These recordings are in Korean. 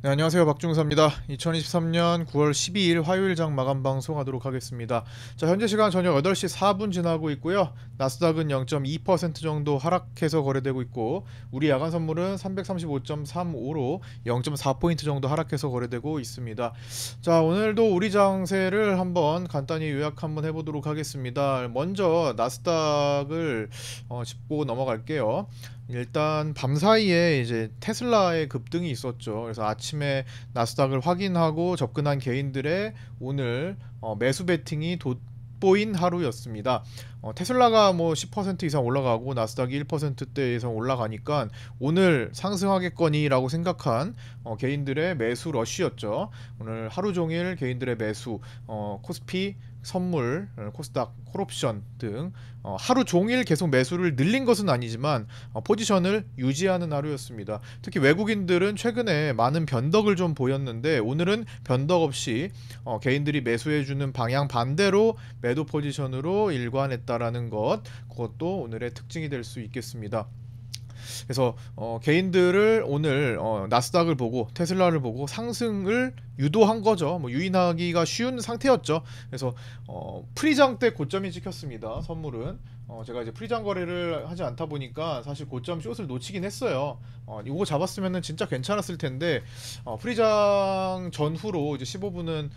네, 안녕하세요. 박중사입니다. 2023년 9월 12일 화요일장 마감 방송하도록 하겠습니다. 자, 현재 시간 저녁 8시 4분 지나고 있고요. 나스닥은 0.2% 정도 하락해서 거래되고 있고, 우리 야간 선물은 335.35로 0.4포인트 정도 하락해서 거래되고 있습니다. 자, 오늘도 우리 장세를 한번 간단히 요약 한번 해보도록 하겠습니다. 먼저 나스닥을 짚고 넘어갈게요. 일단 밤 사이에 이제 테슬라의 급등이 있었죠. 그래서 아침에 나스닥을 확인하고 접근한 개인들의 오늘 매수 베팅이 돋보인 하루였습니다. 테슬라가 뭐 10% 이상 올라가고 나스닥이 1%대 이상 올라가니까 오늘 상승하겠거니라고 생각한 개인들의 매수 러쉬였죠. 오늘 하루 종일 개인들의 매수, 코스피 선물, 코스닥, 콜옵션 등 하루 종일 계속 매수를 늘린 것은 아니지만 포지션을 유지하는 하루였습니다. 특히 외국인들은 최근에 많은 변덕을 좀 보였는데 오늘은 변덕 없이 개인들이 매수해주는 방향 반대로 매도 포지션으로 일관했다라는 것, 그것도 오늘의 특징이 될 수 있겠습니다. 그래서 개인들을 오늘 나스닥을 보고 테슬라를 보고 상승을 유도한 거죠. 뭐 유인하기가 쉬운 상태였죠. 그래서 프리장 때 고점이 찍혔습니다. 선물은 제가 이제 프리장 거래를 하지 않다 보니까 사실 고점 숏을 놓치긴 했어요. 이거 잡았으면은 진짜 괜찮았을 텐데 프리장 전후로 이제 15분은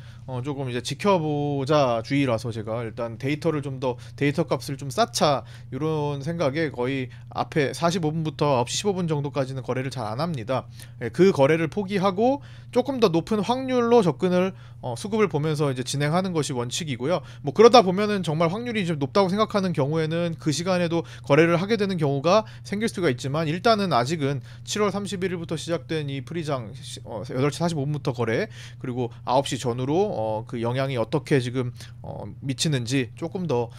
조금 이제 지켜보자 주의라서 제가 일단 데이터를 좀 더 데이터 값을 좀 쌓자 이런 생각에 거의 앞에 45분부터 9시 15분 정도까지는 거래를 잘 안 합니다. 예, 그 거래를 포기하고 조금 더 높은 확률로 접근을 수급을 보면서 이제 진행하는 것이 원칙이고요. 뭐 그러다 보면은 정말 확률이 좀 높다고 생각하는 경우에는 그 시간에도 거래를 하게 되는 경우가 생길 수가 있지만 일단은 아직은 7월 31일부터 시작된 이 프리장 8시 45분부터 거래 그리고 9시 전후로 그 영향이 어떻게 지금 미치는지 조금 더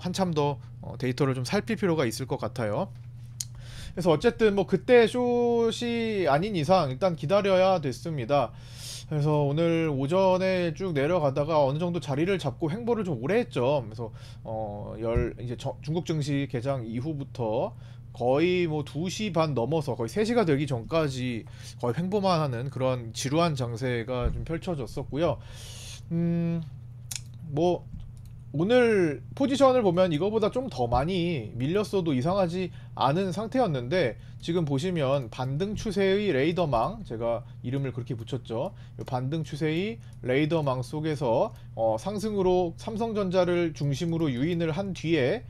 한참 더 데이터를 좀 살필 필요가 있을 것 같아요. 그래서 어쨌든 뭐 그때 숏이 아닌 이상 일단 기다려야 됐습니다. 그래서 오늘 오전에 쭉 내려가다가 어느 정도 자리를 잡고 횡보를 좀 오래 했죠. 그래서 이제 중국 증시 개장 이후부터 거의 뭐 2시 반 넘어서 거의 3시가 되기 전까지 거의 횡보만 하는 그런 지루한 장세가 좀 펼쳐졌었고요. 뭐 오늘 포지션을 보면 이거보다 좀 더 많이 밀렸어도 이상하지 않은 상태였는데 지금 보시면 반등 추세의 레이더망, 제가 이름을 그렇게 붙였죠. 이 반등 추세의 레이더망 속에서 상승으로 삼성전자를 중심으로 유인을 한 뒤에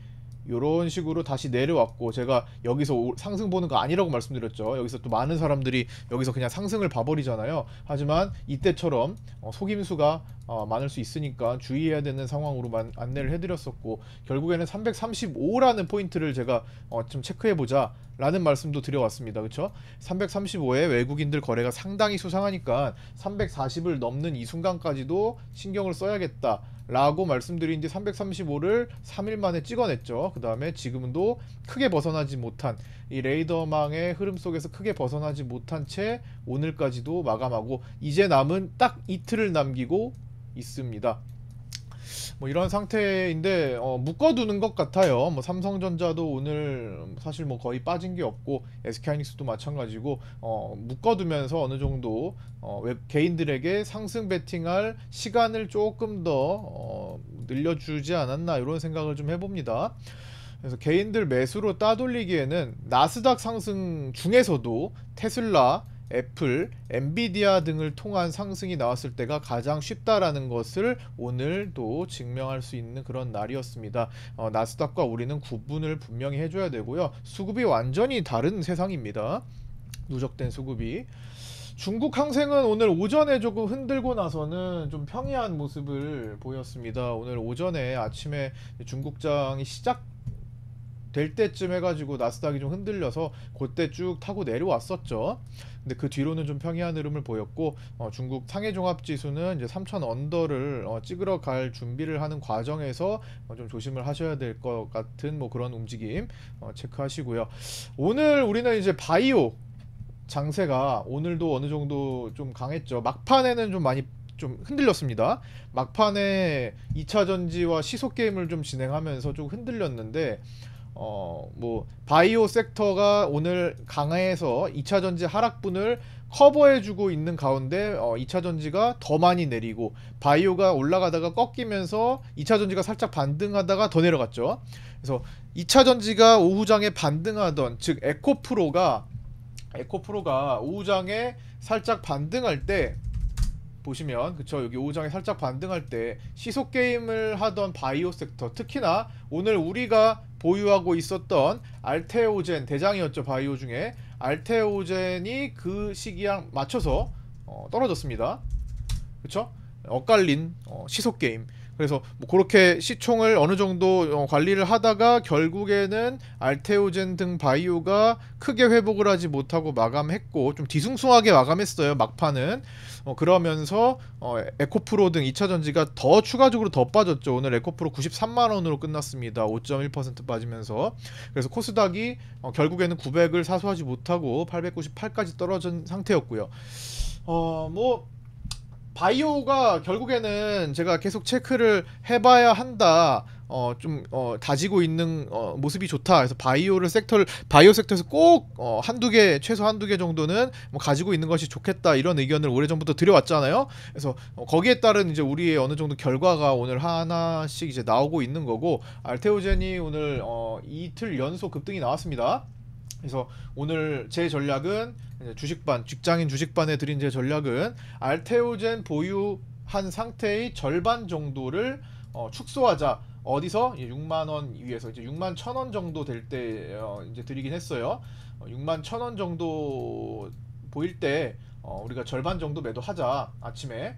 이런 식으로 다시 내려왔고, 제가 여기서 상승 보는 거 아니라고 말씀드렸죠. 여기서 또 많은 사람들이 여기서 그냥 상승을 봐버리잖아요. 하지만 이때처럼 속임수가 많을 수 있으니까 주의해야 되는 상황으로 안내를 해드렸었고, 결국에는 335라는 포인트를 제가 좀 체크해보자 라는 말씀도 드려왔습니다. 그쵸? 335에 외국인들 거래가 상당히 수상하니까 340을 넘는 이 순간까지도 신경을 써야겠다 라고 말씀드린 뒤 335를 3일 만에 찍어냈죠. 그 다음에 지금도 크게 벗어나지 못한 이 레이더망의 흐름 속에서 크게 벗어나지 못한 채 오늘까지도 마감하고 이제 남은 딱 이틀을 남기고 있습니다. 뭐 이런 상태인데 묶어두는 것 같아요. 뭐 삼성전자도 오늘 사실 뭐 거의 빠진 게 없고 SK하이닉스도 마찬가지고 묶어두면서 어느 정도 개인들에게 상승 베팅할 시간을 조금 더 늘려주지 않았나 이런 생각을 좀 해봅니다. 그래서 개인들 매수로 따돌리기에는 나스닥 상승 중에서도 테슬라, 애플, 엔비디아 등을 통한 상승이 나왔을 때가 가장 쉽다라는 것을 오늘도 증명할 수 있는 그런 날이었습니다. 나스닥과 우리는 구분을 분명히 해줘야 되고요. 수급이 완전히 다른 세상입니다. 누적된 수급이. 중국 항생은 오늘 오전에 조금 흔들고 나서는 좀 평이한 모습을 보였습니다. 오늘 오전에 아침에 중국장이 될 때쯤 해가지고 나스닥이 좀 흔들려서 그때 쭉 타고 내려왔었죠. 근데 그 뒤로는 좀 평이한 흐름을 보였고 중국 상해종합지수는 이제 3000 언더를 찍으러 갈 준비를 하는 과정에서 좀 조심을 하셔야 될 것 같은 뭐 그런 움직임 체크하시고요. 오늘 우리는 이제 바이오 장세가 오늘도 어느 정도 좀 강했죠. 막판에는 좀 많이 좀 흔들렸습니다. 막판에 2차 전지와 시속 게임을 좀 진행하면서 좀 흔들렸는데 뭐 바이오 섹터가 오늘 강해서 2차 전지 하락분을 커버해주고 있는 가운데 2차전지가 더 많이 내리고 바이오가 올라가다가 꺾이면서 2차전지가 살짝 반등하다가 더 내려갔죠. 그래서 2차전지가 오후장에 반등하던, 즉 에코프로가 오후장에 살짝 반등할 때 보시면, 그쵸, 여기 오후장에 살짝 반등할 때 시속 게임을 하던 바이오 섹터, 특히나 오늘 우리가 보유하고 있었던 알테오젠 대장이었죠. 바이오 중에 알테오젠이 그 시기랑 맞춰서 떨어졌습니다. 그쵸? 엇갈린 시속 게임. 그래서 뭐 그렇게 시총을 어느 정도 관리를 하다가 결국에는 알테오젠 등 바이오가 크게 회복을 하지 못하고 마감했고, 좀 뒤숭숭하게 마감했어요, 막판은. 그러면서 에코프로 등 2차전지가 더 추가적으로 더 빠졌죠. 오늘 에코프로 93만원으로 끝났습니다. 5.1% 빠지면서. 그래서 코스닥이 결국에는 900을 사수하지 못하고 898까지 떨어진 상태였고요. 뭐 바이오가 결국에는 제가 계속 체크를 해봐야 한다. 다지고 있는 모습이 좋다. 그래서 바이오 섹터에서 꼭 한두 개, 최소 한두 개 정도는 뭐 가지고 있는 것이 좋겠다, 이런 의견을 오래전부터 드려왔잖아요. 그래서 거기에 따른 이제 우리의 어느 정도 결과가 오늘 하나씩 이제 나오고 있는 거고, 알테오젠이 오늘 이틀 연속 급등이 나왔습니다. 그래서 오늘 제 전략은 주식반, 직장인 주식반에 드린 제 전략은 알테오젠 보유한 상태의 절반 정도를 축소하자. 어디서? 6만원 위에서 이제 6만 1,000원 정도 될 때 이제 드리긴 했어요. 6만 1,000원 정도 보일 때 우리가 절반 정도 매도하자. 아침에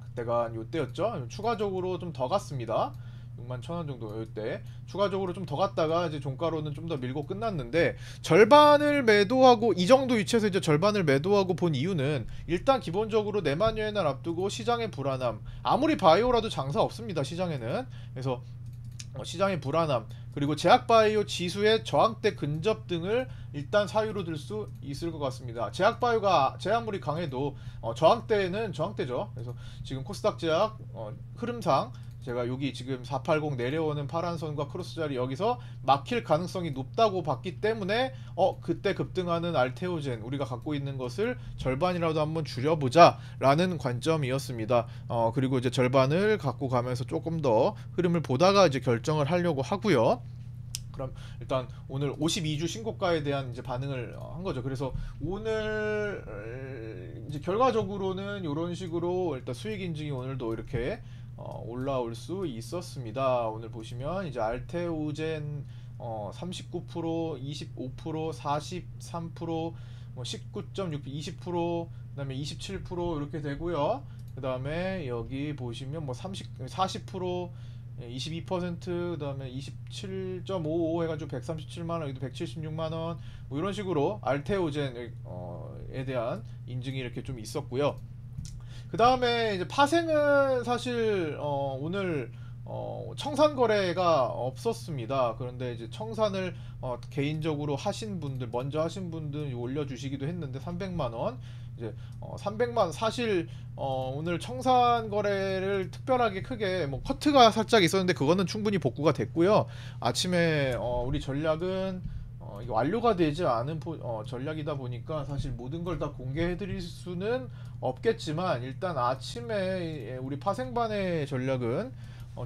그때가 요때였죠. 추가적으로 좀 더 갔습니다. 6만 1,000원 정도 때 추가적으로 좀 더 갔다가 이제 종가로는 좀 더 밀고 끝났는데, 절반을 매도하고 이 정도 위치에서 이제 절반을 매도하고 본 이유는, 일단 기본적으로 내만여의 날 앞두고 시장의 불안함, 아무리 바이오라도 장사 없습니다, 시장에는. 그래서 시장의 불안함, 그리고 제약바이오 지수의 저항대 근접 등을 일단 사유로 들 수 있을 것 같습니다. 제약바이오가 제약물이 강해도 저항대는 저항대죠. 그래서 지금 코스닥 제약 흐름상 제가 여기 지금 480 내려오는 파란선과 크로스 자리 여기서 막힐 가능성이 높다고 봤기 때문에 그때 급등하는 알테오젠, 우리가 갖고 있는 것을 절반이라도 한번 줄여보자 라는 관점이었습니다. 그리고 이제 절반을 갖고 가면서 조금 더 흐름을 보다가 이제 결정을 하려고 하고요. 그럼 일단 오늘 52주 신고가에 대한 이제 반응을 한 거죠. 그래서 오늘 이제 결과적으로는 이런 식으로 일단 수익 인증이 오늘도 이렇게 올라올 수 있었습니다. 오늘 보시면 이제 알테오젠 39%, 25%, 43%, 19.6%, 20%, 그다음에 27% 이렇게 되고요. 그다음에 여기 보시면 뭐 40%, 22%, 그다음에 27.55 해가지고 137만 원, 여기도 176만 원, 뭐 이런 식으로 알테오젠에 대한 인증이 이렇게 좀 있었고요. 그 다음에 이제 파생은 사실 오늘 청산 거래가 없었습니다. 그런데 이제 청산을 개인적으로 하신 분들, 먼저 하신 분들 올려주시기도 했는데 300만원, 이제 300만, 사실 오늘 청산 거래를 특별하게 크게 뭐 커트가 살짝 있었는데 그거는 충분히 복구가 됐고요. 아침에 우리 전략은 이게 완료가 되지 않은 전략이다 보니까 사실 모든 걸 다 공개해 드릴 수는 없겠지만, 일단 아침에 우리 파생반의 전략은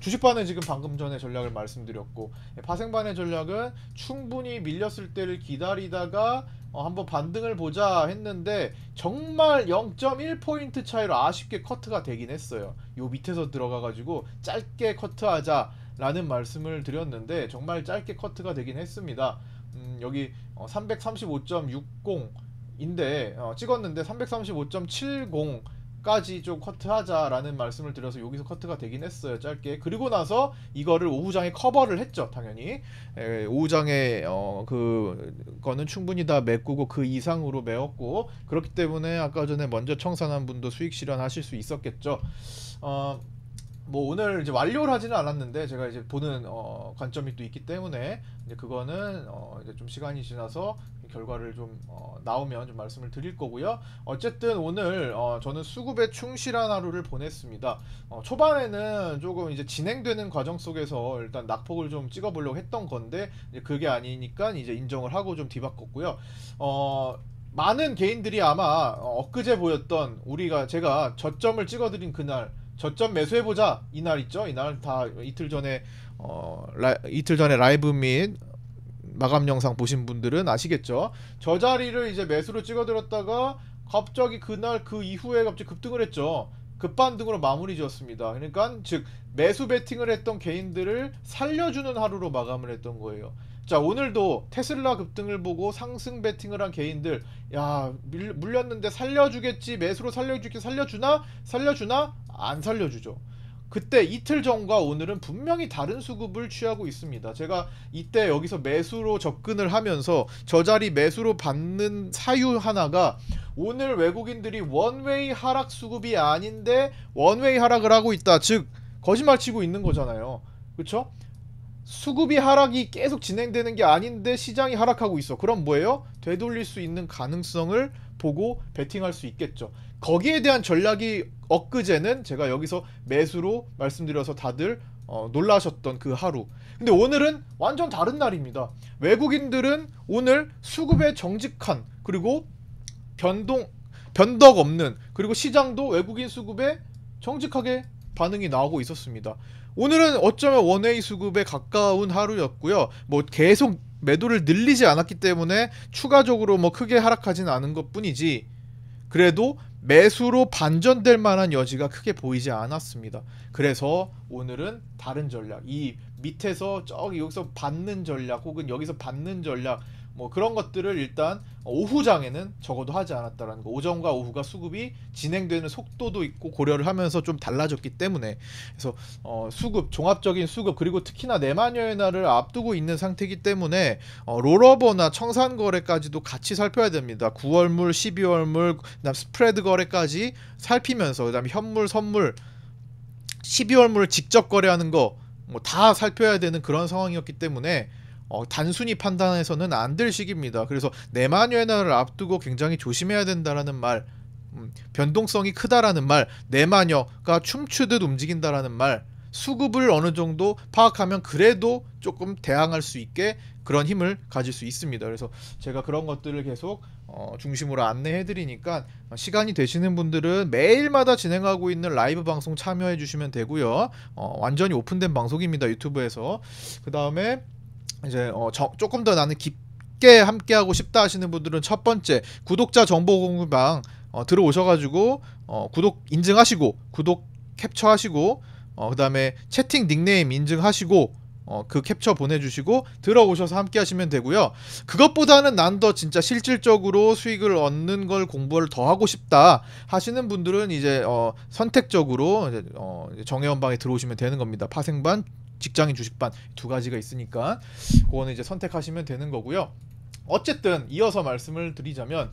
주식반은 지금 방금 전에 전략을 말씀드렸고, 파생반의 전략은 충분히 밀렸을 때를 기다리다가 한번 반등을 보자 했는데 정말 0.1포인트 차이로 아쉽게 커트가 되긴 했어요. 요 밑에서 들어가 가지고 짧게 커트하자 라는 말씀을 드렸는데 정말 짧게 커트가 되긴 했습니다. 여기 335.60인데 찍었는데 335.70까지 좀 커트하자라는 말씀을 드려서 여기서 커트가 되긴 했어요, 짧게. 그리고 나서 이거를 오후장에 커버를 했죠, 당연히. 오후장에 그거는 충분히 다 메꾸고 그 이상으로 메웠고, 그렇기 때문에 아까 전에 먼저 청산한 분도 수익 실현하실 수 있었겠죠. 뭐 오늘 이제 완료를 하지는 않았는데 제가 이제 보는 관점이 또 있기 때문에 이제 그거는 이제 좀 시간이 지나서 결과를 좀 나오면 좀 말씀을 드릴 거고요. 어쨌든 오늘 저는 수급에 충실한 하루를 보냈습니다. 초반에는 조금 이제 진행되는 과정 속에서 일단 낙폭을 좀 찍어보려고 했던 건데 이제 그게 아니니까 이제 인정을 하고 좀 뒤바꿨고요. 많은 개인들이 아마 엊그제 보였던 제가 저점을 찍어드린 그날 저점 매수해보자 이날 있죠. 이날 다 이틀 전에 라이브 및 마감 영상 보신 분들은 아시겠죠. 저 자리를 이제 매수로 찍어드렸다가 갑자기 그날 그 이후에 갑자기 급등을 했죠. 급반등으로 마무리 지었습니다. 그러니까 즉 매수 베팅을 했던 개인들을 살려주는 하루로 마감을 했던 거예요. 자, 오늘도 테슬라 급등을 보고 상승 베팅을 한 개인들, 야, 물렸는데 살려주겠지, 매수로 살려주겠지, 살려주나 안 살려주죠. 그때 이틀 전과 오늘은 분명히 다른 수급을 취하고 있습니다. 제가 이때 여기서 매수로 접근을 하면서 저 자리 매수로 받는 사유 하나가, 오늘 외국인들이 원웨이 하락 수급이 아닌데 원웨이 하락을 하고 있다, 즉 거짓말 치고 있는 거잖아요. 그쵸? 수급이 하락이 계속 진행되는 게 아닌데 시장이 하락하고 있어. 그럼 뭐예요? 되돌릴 수 있는 가능성을 보고 베팅할 수 있겠죠. 거기에 대한 전략이 엊그제는 제가 여기서 매수로 말씀드려서 다들 놀라셨던 그 하루. 근데 오늘은 완전 다른 날입니다. 외국인들은 오늘 수급에 정직한, 그리고 변덕 없는, 그리고 시장도 외국인 수급에 정직하게 반응이 나오고 있었습니다. 오늘은 어쩌면 원웨이 수급에 가까운 하루였고요. 뭐 계속 매도를 늘리지 않았기 때문에 추가적으로 뭐 크게 하락하지는 않은 것 뿐이지, 그래도 매수로 반전될 만한 여지가 크게 보이지 않았습니다. 그래서 오늘은 다른 전략, 이 밑에서 여기서 받는 전략, 혹은 여기서 받는 전략, 뭐 그런 것들을 일단 오후장에는 적어도 하지 않았다라는 거. 오전과 오후가 수급이 진행되는 속도도 있고 고려를 하면서 좀 달라졌기 때문에, 그래서 수급, 종합적인 수급, 그리고 특히나 내만여의 날을 앞두고 있는 상태이기 때문에 롤오버나 청산 거래까지도 같이 살펴야 됩니다. 9월물, 12월물, 그다음 스프레드 거래까지 살피면서, 그다음에 현물, 선물, 12월물 직접 거래하는 거 뭐 다 살펴야 되는 그런 상황이었기 때문에 단순히 판단해서는 안 될 시기입니다. 그래서 내만여의 날을 앞두고 굉장히 조심해야 된다라는 말, 변동성이 크다라는 말, 내마녀가 춤추듯 움직인다라는 말, 수급을 어느 정도 파악하면 그래도 조금 대항할 수 있게 그런 힘을 가질 수 있습니다. 그래서 제가 그런 것들을 계속 중심으로 안내해 드리니까 시간이 되시는 분들은 매일마다 진행하고 있는 라이브 방송 참여해 주시면 되고요. 완전히 오픈된 방송입니다, 유튜브에서. 그 다음에 이제 조금 더 나는 깊게 함께하고 싶다 하시는 분들은 첫 번째 구독자 정보 공유방 들어오셔가지고 구독 인증하시고, 구독 캡처하시고, 그 다음에 채팅 닉네임 인증하시고, 그 캡처 보내주시고 들어오셔서 함께 하시면 되고요. 그것보다는 난 더 진짜 실질적으로 수익을 얻는 걸 공부를 더 하고 싶다 하시는 분들은 이제 선택적으로 이제 정혜원방에 들어오시면 되는 겁니다. 파생반, 직장인 주식반 두 가지가 있으니까 그거는 이제 선택하시면 되는 거고요. 어쨌든 이어서 말씀을 드리자면,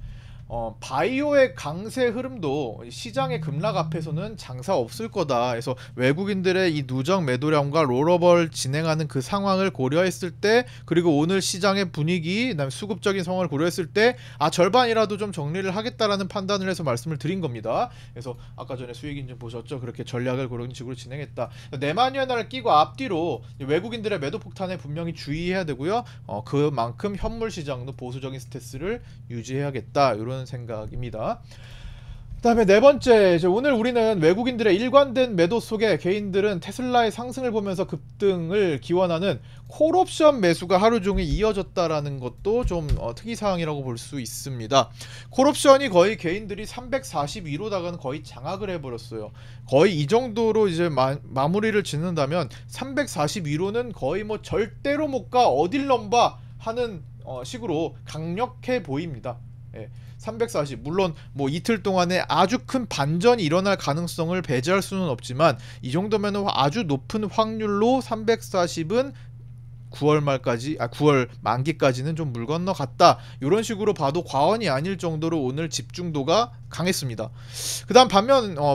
바이오의 강세 흐름도 시장의 급락 앞에서는 장사 없을 거다. 그래서 외국인들의 이 누적 매도량과 롤오버를 진행하는 그 상황을 고려했을 때, 그리고 오늘 시장의 분위기, 그다음에 수급적인 상황을 고려했을 때 절반이라도 좀 정리를 하겠다라는 판단을 해서 말씀을 드린 겁니다. 그래서 아까 전에 수익 인증 보셨죠? 그렇게 전략을 그런 식으로 진행했다. 내만여의 날을 끼고 앞뒤로 외국인들의 매도 폭탄에 분명히 주의해야 되고요. 그만큼 현물 시장도 보수적인 스탠스를 유지해야겠다, 이런 생각입니다. 그 다음에 네 번째, 이제 오늘 우리는 외국인들의 일관된 매도 속에 개인들은 테슬라의 상승을 보면서 급등을 기원하는 콜옵션 매수가 하루 종일 이어졌다라는 것도 좀 특이사항이라고 볼 수 있습니다. 콜옵션이 거의 개인들이 342로다가는 거의 장악을 해버렸어요. 거의 이 정도로 이제 마무리를 짓는다면 342로는 거의 뭐 절대로 못 가, 어딜 넘봐 하는 식으로 강력해 보입니다. 예. 340, 물론 뭐 이틀 동안에 아주 큰 반전이 일어날 가능성을 배제할 수는 없지만, 이 정도면 아주 높은 확률로 340은 9월 만기까지는 좀 물 건너갔다, 이런 식으로 봐도 과언이 아닐 정도로 오늘 집중도가 강했습니다. 그 다음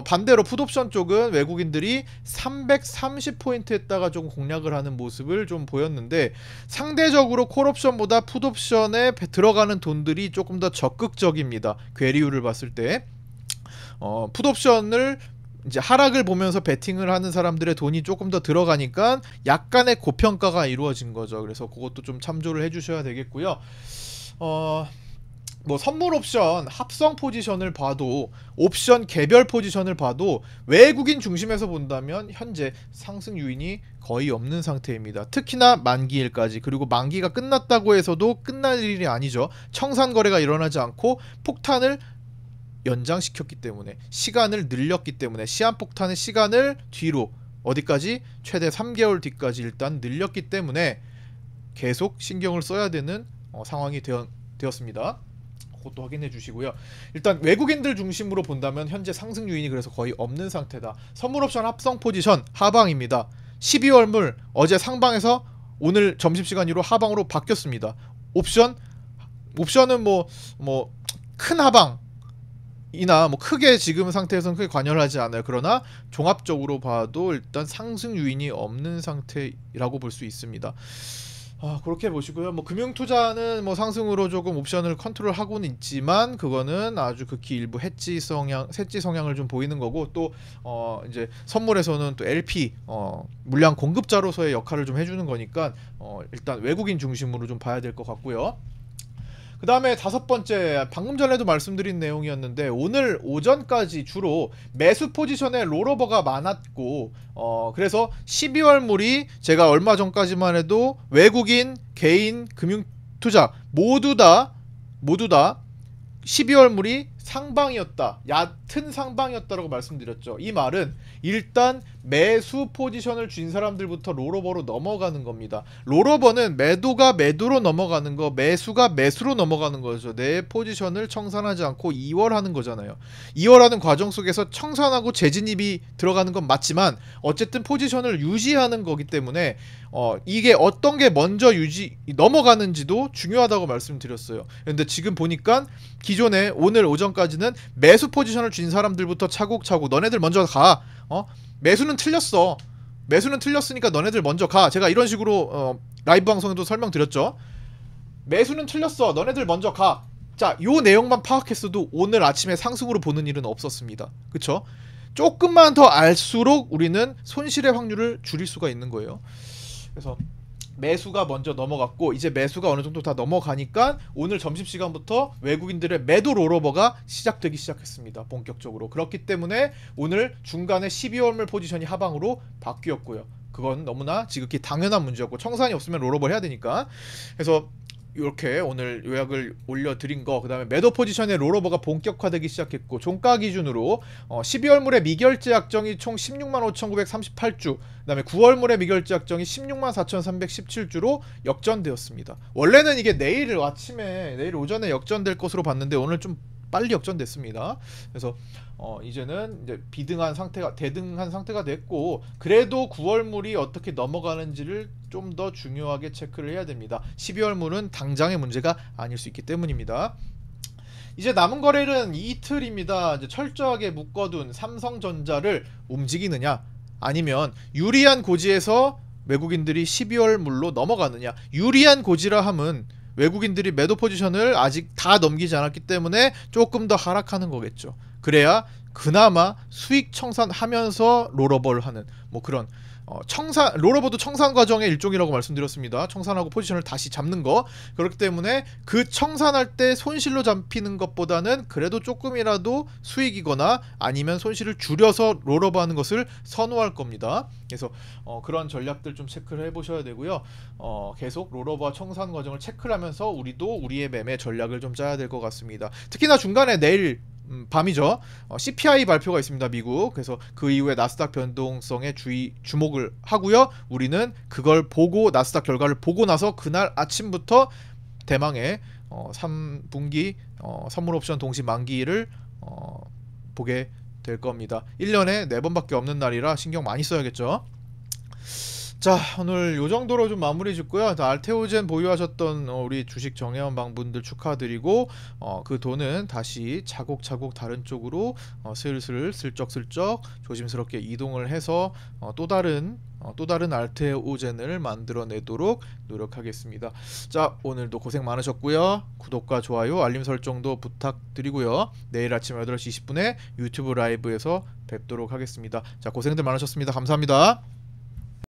반대로 풋옵션 쪽은 외국인들이 330포인트에다가 좀 공략을 하는 모습을 좀 보였는데, 상대적으로 콜옵션보다 풋옵션에 들어가는 돈들이 조금 더 적극적입니다. 괴리율을 봤을 때 풋옵션을 이제 하락을 보면서 베팅을 하는 사람들의 돈이 조금 더 들어가니까 약간의 고평가가 이루어진 거죠. 그래서 그것도 좀 참조를 해주셔야 되겠고요. 뭐 선물 옵션 합성 포지션을 봐도 옵션 개별 포지션을 봐도 외국인 중심에서 본다면 현재 상승 요인이 거의 없는 상태입니다. 특히나 만기일까지, 그리고 만기가 끝났다고 해서도 끝날 일이 아니죠. 청산 거래가 일어나지 않고 폭탄을 연장시켰기 때문에, 시간을 늘렸기 때문에, 시한폭탄의 시간을 뒤로 어디까지? 최대 3개월 뒤까지 일단 늘렸기 때문에 계속 신경을 써야 되는 상황이 되었습니다. 그것도 확인해 주시고요. 일단 외국인들 중심으로 본다면 현재 상승 요인이 그래서 거의 없는 상태다. 선물 옵션 합성 포지션 하방입니다. 12월물 어제 상방에서 오늘 점심시간 이후로 하방으로 바뀌었습니다. 옵션은 뭐 큰 하방이나 뭐 크게 지금 상태에서는 크게 관여를 하지 않아요. 그러나 종합적으로 봐도 일단 상승 요인이 없는 상태라고 볼 수 있습니다. 그렇게 보시고요. 뭐 금융투자는 뭐 상승으로 조금 옵션을 컨트롤하고는 있지만 그거는 아주 극히 일부 해지 성향을 좀 보이는 거고, 또 이제 선물에서는 또 LP 물량 공급자로서의 역할을 좀 해주는 거니까 일단 외국인 중심으로 좀 봐야 될 것 같고요. 그 다음에 다섯 번째, 방금 전에도 말씀드린 내용이었는데 오늘 오전까지 주로 매수 포지션에 롤오버가 많았고 그래서 12월물이 제가 얼마 전까지만 해도 외국인, 개인, 금융투자 모두 다 12월물이 상방이었다, 얕은 상방이었다라고 말씀드렸죠. 이 말은 일단 매수 포지션을 쥔 사람들부터 롤오버로 넘어가는 겁니다. 롤오버는 매도가 매도로 넘어가는 거, 매수가 매수로 넘어가는 거죠. 내 포지션을 청산하지 않고 2월하는 거잖아요. 2월하는 과정 속에서 청산하고 재진입이 들어가는 건 맞지만 어쨌든 포지션을 유지하는 거기 때문에 이게 어떤 게 먼저 넘어가는지도 중요하다고 말씀드렸어요. 근데 지금 보니까 기존에 오늘 오전까지는 매수 포지션을 쥔 사람들부터 차곡차곡 너네들 먼저 가. 매수는 틀렸어. 매수는 틀렸으니까 너네들 먼저 가. 제가 이런 식으로 라이브 방송에도 설명드렸죠. 매수는 틀렸어. 너네들 먼저 가. 자, 요 내용만 파악했어도 오늘 아침에 상승으로 보는 일은 없었습니다. 그쵸? 조금만 더 알수록 우리는 손실의 확률을 줄일 수가 있는 거예요. 그래서 매수가 먼저 넘어갔고 이제 매수가 어느 정도 다 넘어가니까 오늘 점심시간부터 외국인들의 매도 롤오버가 시작되기 시작했습니다. 본격적으로. 그렇기 때문에 오늘 중간에 12월물 포지션이 하방으로 바뀌었고요. 그건 너무나 지극히 당연한 문제였고 청산이 없으면 롤오버를 해야 되니까. 그래서 이렇게 오늘 요약을 올려드린 거, 그 다음에 매도 포지션의 롤오버가 본격화되기 시작했고 종가 기준으로 12월물의 미결제 약정이 총 165,938주, 그 다음에 9월물의 미결제 약정이 164,317주로 역전되었습니다. 원래는 이게 내일 오전에 역전될 것으로 봤는데 오늘 좀 빨리 역전됐습니다. 그래서 이제는 이제 대등한 상태가 됐고, 그래도 9월물이 어떻게 넘어가는지를 좀 더 중요하게 체크를 해야 됩니다. 12월물은 당장의 문제가 아닐 수 있기 때문입니다. 이제 남은 거래일은 이틀입니다. 이제 철저하게 묶어둔 삼성전자를 움직이느냐, 아니면 유리한 고지에서 외국인들이 12월물로 넘어가느냐. 유리한 고지라 함은 외국인들이 매도 포지션을 아직 다 넘기지 않았기 때문에 조금 더 하락하는 거겠죠. 그래야 그나마 수익 청산하면서 롤오버를 하는 뭐 그런 롤오버도 청산 과정의 일종이라고 말씀드렸습니다. 청산하고 포지션을 다시 잡는 거. 그렇기 때문에 그 청산할 때 손실로 잡히는 것보다는 그래도 조금이라도 수익이거나 아니면 손실을 줄여서 롤오버 하는 것을 선호할 겁니다. 그래서 그런 전략들 좀 체크를 해보셔야 되고요. 계속 롤오버와 청산 과정을 체크를 하면서 우리도 우리의 매매 전략을 좀 짜야 될 것 같습니다. 특히나 중간에 내일 밤이죠. CPI 발표가 있습니다. 미국. 그래서 그 이후에 나스닥 변동성에 주목을 하고요. 우리는 그걸 보고 나스닥 결과를 보고 나서 그날 아침부터 대망의 3분기 선물 옵션 동시 만기를 보게 될 겁니다. 1년에 4번밖에 없는 날이라 신경 많이 써야겠죠. 자, 오늘 요 정도로 좀 마무리 짓고요. 알테오젠 보유하셨던 우리 주식 정혜원 방분들 축하드리고 그 돈은 다시 차곡차곡 다른 쪽으로 슬슬 슬쩍슬쩍 조심스럽게 이동을 해서 또 다른 알테오젠을 만들어내도록 노력하겠습니다. 자, 오늘도 고생 많으셨고요. 구독과 좋아요, 알림 설정도 부탁드리고요. 내일 아침 8시 20분에 유튜브 라이브에서 뵙도록 하겠습니다. 자, 고생들 많으셨습니다. 감사합니다.